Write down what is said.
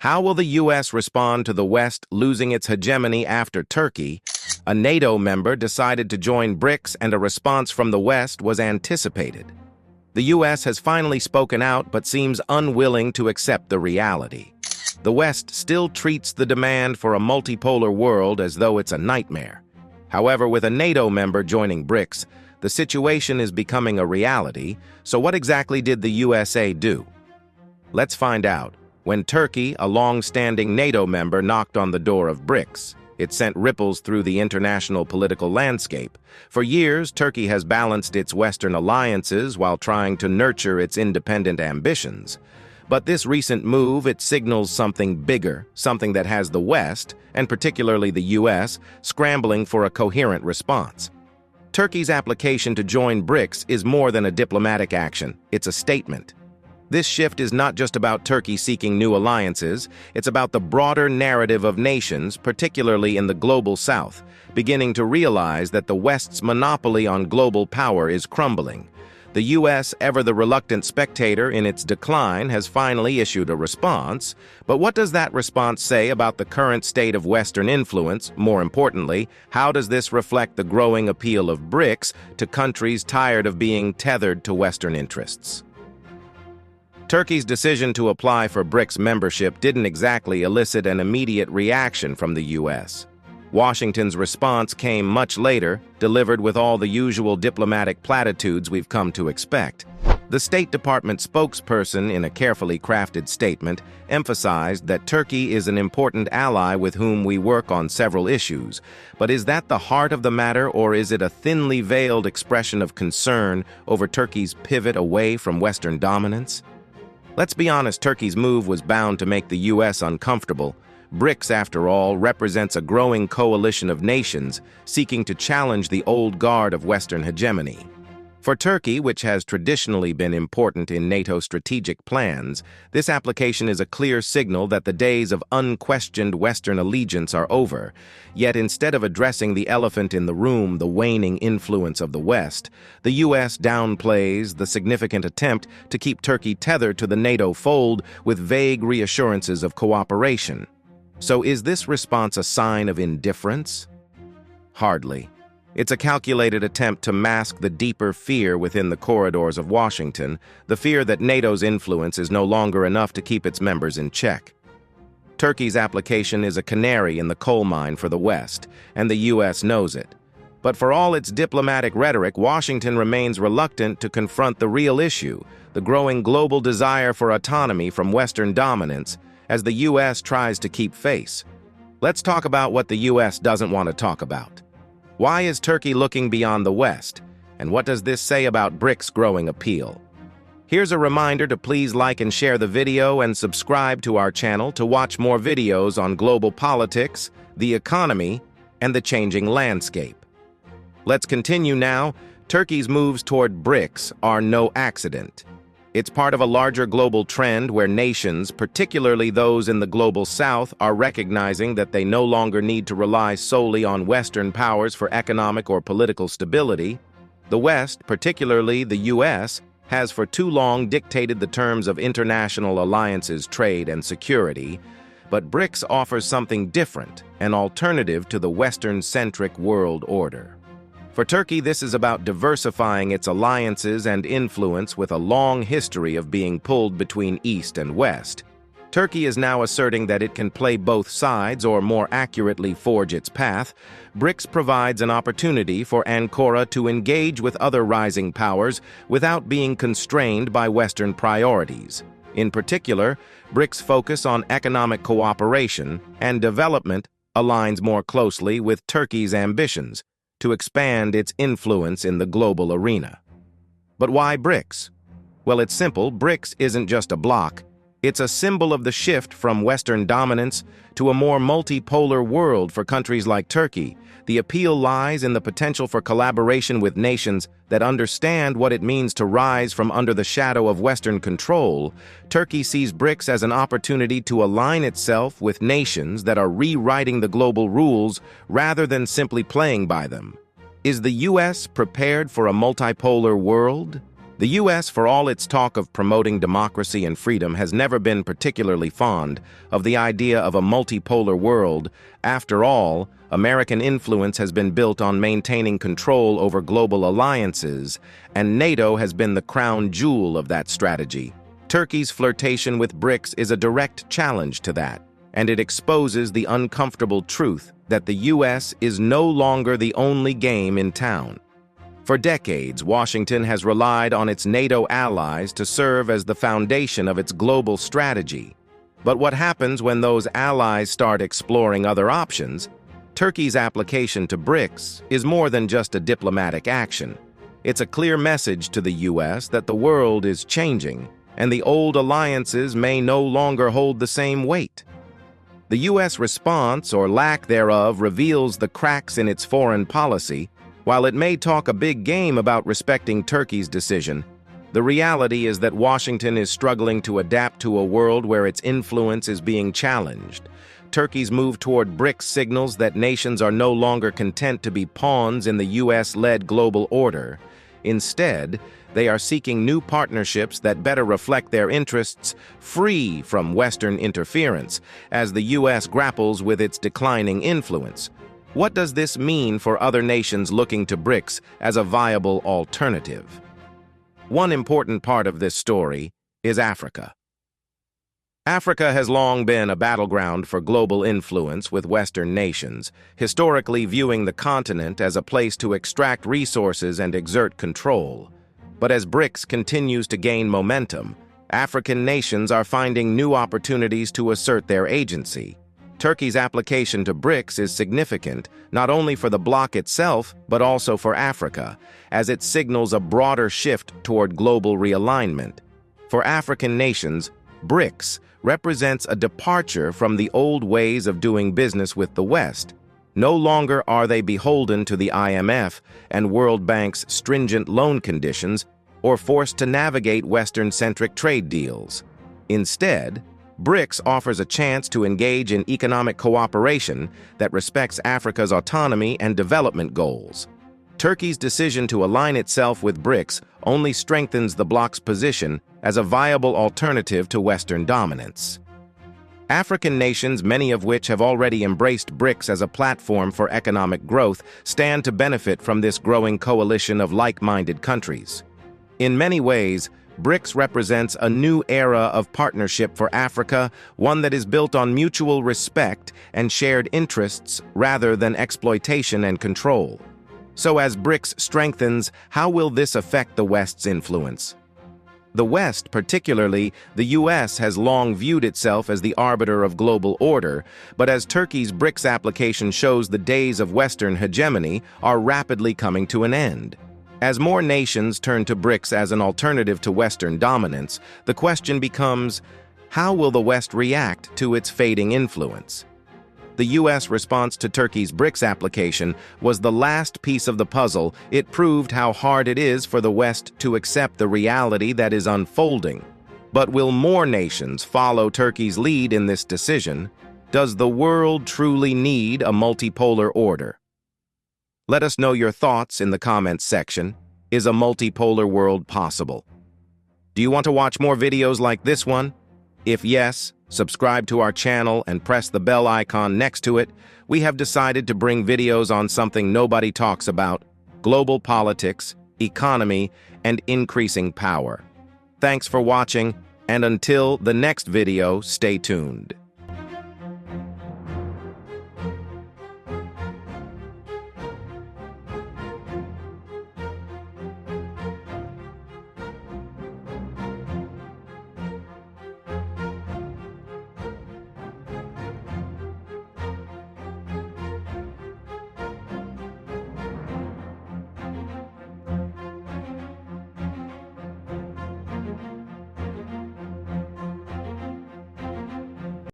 How will the US respond to the West losing its hegemony after Turkey, a NATO member, decided to join BRICS and a response from the West was anticipated? The US has finally spoken out but seems unwilling to accept the reality. The West still treats the demand for a multipolar world as though it's a nightmare. However, with a NATO member joining BRICS, the situation is becoming a reality, so what exactly did the USA do? Let's find out. When Turkey, a long-standing NATO member, knocked on the door of BRICS, it sent ripples through the international political landscape. For years, Turkey has balanced its Western alliances while trying to nurture its independent ambitions. But this recent move, it signals something bigger, something that has the West, and particularly the US, scrambling for a coherent response. Turkey's application to join BRICS is more than a diplomatic action, it's a statement. This shift is not just about Turkey seeking new alliances, it's about the broader narrative of nations, particularly in the global South, beginning to realize that the West's monopoly on global power is crumbling. The US, ever the reluctant spectator in its decline, has finally issued a response. But what does that response say about the current state of Western influence? More importantly, how does this reflect the growing appeal of BRICS to countries tired of being tethered to Western interests? Turkey's decision to apply for BRICS membership didn't exactly elicit an immediate reaction from the US. Washington's response came much later, delivered with all the usual diplomatic platitudes we've come to expect. The State Department spokesperson, in a carefully crafted statement, emphasized that Turkey is an important ally with whom we work on several issues. But is that the heart of the matter, or is it a thinly veiled expression of concern over Turkey's pivot away from Western dominance? Let's be honest, Turkey's move was bound to make the US uncomfortable. BRICS, after all, represents a growing coalition of nations seeking to challenge the old guard of Western hegemony. For Turkey, which has traditionally been important in NATO strategic plans, this application is a clear signal that the days of unquestioned Western allegiance are over. Yet instead of addressing the elephant in the room, the waning influence of the West, the US downplays the significant attempt to keep Turkey tethered to the NATO fold with vague reassurances of cooperation. So is this response a sign of indifference? Hardly. It's a calculated attempt to mask the deeper fear within the corridors of Washington, the fear that NATO's influence is no longer enough to keep its members in check. Turkey's application is a canary in the coal mine for the West, and the US knows it. But for all its diplomatic rhetoric, Washington remains reluctant to confront the real issue, the growing global desire for autonomy from Western dominance, as the US tries to keep face. Let's talk about what the US doesn't want to talk about. Why is Turkey looking beyond the West? And what does this say about BRICS' growing appeal? Here's a reminder to please like and share the video and subscribe to our channel to watch more videos on global politics, the economy, and the changing landscape. Let's continue now. Turkey's moves toward BRICS are no accident. It's part of a larger global trend where nations, particularly those in the global South, are recognizing that they no longer need to rely solely on Western powers for economic or political stability. The West, particularly the US, has for too long dictated the terms of international alliances, trade, and security. But BRICS offers something different, an alternative to the Western-centric world order. For Turkey, this is about diversifying its alliances and influence with a long history of being pulled between East and West. Turkey is now asserting that it can play both sides, or more accurately forge its path. BRICS provides an opportunity for Ankara to engage with other rising powers without being constrained by Western priorities. In particular, BRICS' focus on economic cooperation and development aligns more closely with Turkey's ambitions to expand its influence in the global arena. But why BRICS? Well, it's simple. BRICS isn't just a bloc. It's a symbol of the shift from Western dominance to a more multipolar world for countries like Turkey. The appeal lies in the potential for collaboration with nations that understand what it means to rise from under the shadow of Western control. Turkey sees BRICS as an opportunity to align itself with nations that are rewriting the global rules rather than simply playing by them. Is the US prepared for a multipolar world? The US, for all its talk of promoting democracy and freedom, has never been particularly fond of the idea of a multipolar world. After all, American influence has been built on maintaining control over global alliances, and NATO has been the crown jewel of that strategy. Turkey's flirtation with BRICS is a direct challenge to that, and it exposes the uncomfortable truth that the US is no longer the only game in town. For decades, Washington has relied on its NATO allies to serve as the foundation of its global strategy. But what happens when those allies start exploring other options? Turkey's application to BRICS is more than just a diplomatic action. It's a clear message to the US that the world is changing, and the old alliances may no longer hold the same weight. The US response, or lack thereof, reveals the cracks in its foreign policy. While it may talk a big game about respecting Turkey's decision, the reality is that Washington is struggling to adapt to a world where its influence is being challenged. Turkey's move toward BRICS signals that nations are no longer content to be pawns in the US-led global order. Instead, they are seeking new partnerships that better reflect their interests, free from Western interference, as the US grapples with its declining influence. What does this mean for other nations looking to BRICS as a viable alternative? One important part of this story is Africa. Africa has long been a battleground for global influence with Western nations, historically viewing the continent as a place to extract resources and exert control. But as BRICS continues to gain momentum, African nations are finding new opportunities to assert their agency. Turkey's application to BRICS is significant, not only for the bloc itself, but also for Africa, as it signals a broader shift toward global realignment. For African nations, BRICS represents a departure from the old ways of doing business with the West. No longer are they beholden to the IMF and World Bank's stringent loan conditions or forced to navigate Western-centric trade deals. Instead, BRICS offers a chance to engage in economic cooperation that respects Africa's autonomy and development goals. Turkey's decision to align itself with BRICS only strengthens the bloc's position as a viable alternative to Western dominance. African nations, many of which have already embraced BRICS as a platform for economic growth, stand to benefit from this growing coalition of like-minded countries. In many ways, BRICS represents a new era of partnership for Africa, one that is built on mutual respect and shared interests rather than exploitation and control. So as BRICS strengthens, how will this affect the West's influence? The West, particularly the US, has long viewed itself as the arbiter of global order, but as Turkey's BRICS application shows, the days of Western hegemony are rapidly coming to an end. As more nations turn to BRICS as an alternative to Western dominance, the question becomes, how will the West react to its fading influence? The US response to Turkey's BRICS application was the last piece of the puzzle. It proved how hard it is for the West to accept the reality that is unfolding. But will more nations follow Turkey's lead in this decision? Does the world truly need a multipolar order? Let us know your thoughts in the comments section. Is a multipolar world possible? Do you want to watch more videos like this one? If yes, subscribe to our channel and press the bell icon next to it. We have decided to bring videos on something nobody talks about: global politics, economy, and increasing power. Thanks for watching, and until the next video, stay tuned.